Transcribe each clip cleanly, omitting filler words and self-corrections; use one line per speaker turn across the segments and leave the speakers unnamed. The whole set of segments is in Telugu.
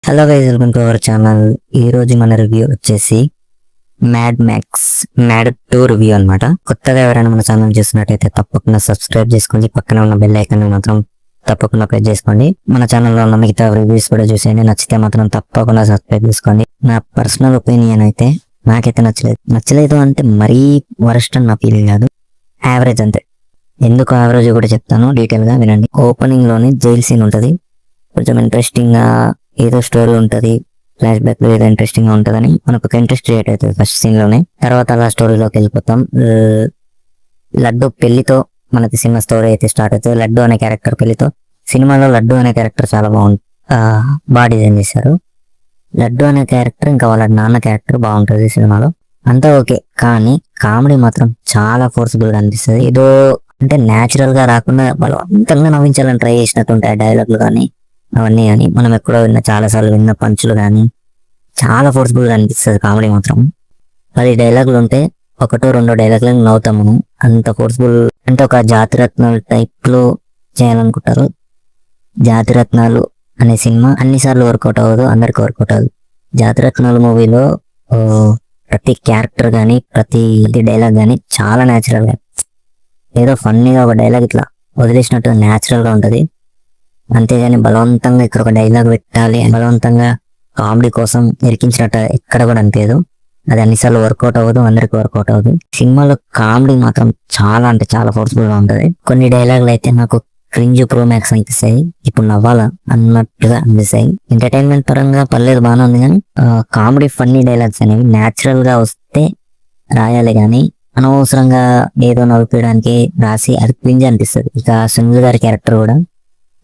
Hello guys, welcome to our channel. ఈ రోజు మన రివ్యూ వచ్చేసి మ్యాడ్ మ్యాక్స్ మ్యాడ్ 2 రివ్యూ అన్నమాట. కొత్తగా ఎవరైనా మన ఛానల్ చూస్తున్నట్టయితే తప్పకుండా సబ్స్క్రైబ్ చేసుకోండి. పక్కన ఉన్న బెల్ ఐకాన్ మాత్రం తప్పకుండా ప్రెస్ చేసుకోండి. మన ఛానల్లో ఉన్న మిగతా రివ్యూస్ కూడా చూసేయండి. నచ్చితే మాత్రం తప్పకుండా సబ్స్క్రైబ్ చేసుకోండి. నా పర్సనల్ ఒపీనియన్ అయితే నాకైతే నచ్చలేదు అంటే మరీ వరస్ట్ అని నా ఫీలింగ్ కాదు, యావరేజ్ అంతే. ఎందుకు యావరేజ్ కూడా చెప్తాను, డీటెయిల్ గా వినండి. ఓపెనింగ్ లోనే జైల్ సీన్ ఉంటది, కొంచెం ఇంట్రెస్టింగ్ గా ఏదో స్టోరీ ఉంటది, ఫ్లాష్ బ్యాక్ లో ఏదో ఇంట్రెస్టింగ్ గా ఉంటదని మనకు ఒక ఇంట్రెస్ట్ క్రియేట్ అవుతుంది ఫస్ట్ సీన్ లోనే. తర్వాత అలా స్టోరీలోకి వెళ్ళిపోతాం. లడ్డు పెళ్లితో మనకి సినిమా స్టోరీ అయితే స్టార్ట్ అవుతుంది. లడ్డు అనే క్యారెక్టర్ పెళ్లితో. సినిమాలో లడ్డు అనే క్యారెక్టర్ చాలా బాగా డిజైన్ చేశారు. లడ్డు అనే క్యారెక్టర్ ఇంకా వాళ్ళ నాన్న క్యారెక్టర్ బాగుంటది సినిమాలో, అంతా ఓకే. కానీ కామెడీ మాత్రం చాలా ఫోర్స్ఫుల్ గా అనిపిస్తుంది. ఏదో అంటే న్యాచురల్ గా రాకుండా వాళ్ళు అంతంగా నవ్వించాలని ట్రై చేసినట్టుంటాయి డైలాగులు కానీ అవన్నీ. కానీ మనం ఎక్కడో చాలా సార్లు విన్న పంచులు కానీ చాలా ఫోర్స్ఫుల్ గా అనిపిస్తుంది కామెడీ మాత్రం. 10 డైలాగులు ఉంటే ఒకటో రెండో డైలాగులు నవ్వుతాము, అంత ఫోర్స్ఫుల్. అంటే ఒక జాతిరత్నాలు టైప్ లో చేయాలనుకుంటారు. జాతిరత్నాలు అనే సినిమా అన్నిసార్లు వర్కౌట్ అవ్వదు, అందరికి వర్కౌట్ అవ్వదు. జాతిరత్నాలు మూవీలో ప్రతి క్యారెక్టర్ కానీ ప్రతి డైలాగ్ కానీ చాలా న్యాచురల్ గా, ఏదో ఫన్నీగా ఒక డైలాగ్ ఇట్లా వదిలేసినట్టు న్యాచురల్ గా ఉంటది. అంతేగాని బలవంతంగా ఇక్కడ ఒక డైలాగ్ పెట్టాలి, బలవంతంగా కామెడీ కోసం ఇరికించినట్టు ఎక్కడ కూడా అనిపించదు. అది అన్నిసార్లు వర్కౌట్ అవ్వదు, అందరికి వర్కౌట్ అవ్వదు. సినిమాలో కామెడీ మాత్రం చాలా అంటే చాలా ఫోర్స్ఫుల్ గా ఉంటది. కొన్ని డైలాగులు అయితే నాకు క్రింజ్ ప్రో మ్యాక్స్ అనిపిస్తాయి, ఇప్పుడు నవ్వాలా అన్నట్టుగా అనిపిస్తాయి. ఎంటర్టైన్మెంట్ పరంగా పర్లేదు, బాగానే ఉంది. కానీ కామెడీ ఫన్నీ డైలాగ్స్ అనేవి న్యాచురల్ గా వస్తే రాయాలి, కానీ అనవసరంగా ఏదో నవ్వుకోవడానికి రాసి అది క్రింజ్ అనిపిస్తుంది. ఇక సునీల్ గారి క్యారెక్టర్ కూడా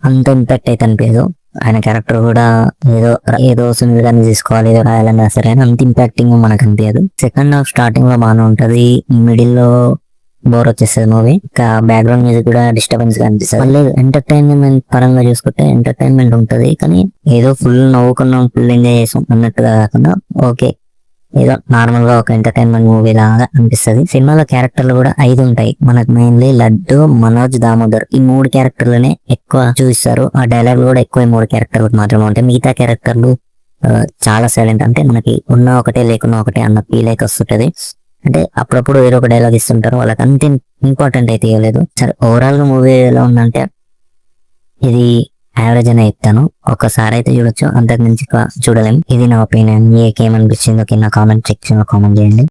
అంత ఇంపాక్ట్ అయితే అనిపించదు. ఆయన క్యారెక్టర్ కూడా ఏదో సునీల్ గారిని తీసుకోవాలి, ఏదో రాయాలన్నా సరే అంత ఇంపాక్టింగ్ మనకు అనిపించదు. సెకండ్ హాఫ్ స్టార్టింగ్ లో బాగానే ఉంటది, మిడిల్ లో బోర్ వచ్చేస్తుంది మూవీ. ఇంకా బ్యాక్గ్రౌండ్ మ్యూజిక్ కూడా డిస్టర్బెన్స్ గా అనిపిస్తుంది. మళ్ళీ ఎంటర్టైన్మెంట్ పరంగా చూసుకుంటే ఎంటర్టైన్మెంట్ ఉంటది, కానీ ఏదో ఫుల్ నవ్వుకున్నాం, ఫుల్ ఎంజాయ్ చేసాం అన్నట్టుగా కాకుండా ఓకే, ఏదో నార్మల్ గా ఒక ఎంటర్టైన్మెంట్ మూవీ లాగా అనిపిస్తుంది. సినిమాలో క్యారెక్టర్లు కూడా 5 ఉంటాయి. మనకు మెయిన్లీ లడ్డు, మనోజ్, దామోదర్ ఈ 3 క్యారెక్టర్లనే ఎక్కువ చూపిస్తారు. ఆ డైలాగ్ కూడా ఎక్కువ 3 క్యారెక్టర్లు మాత్రమే ఉంటాయి. మిగతా క్యారెక్టర్లు చాలా సైలెంట్, అంటే మనకి ఉన్న ఒకటే లేకున్నా ఒకటే అన్న ఫీల్ అయితే వస్తుంటది. అంటే అప్పుడప్పుడు ఏదో ఒక డైలాగ్ ఇస్తుంటారు, వాళ్ళకి అంత ఇంపార్టెంట్ అయితే ఇవ్వలేదు. సరే, ఓవరాల్ గా మూవీ ఎలా ఉందంటే ఇది యావరేజ్ అనే చెప్తాను. ఒక్కసారి అయితే చూడొచ్చు, అంతకు మించి చూడలేం. ఇది నా ఒపీనియన్. మీకేమనిపించిందో కింద కామెంట్ సెక్షన్ లో కామెంట్ చేయండి.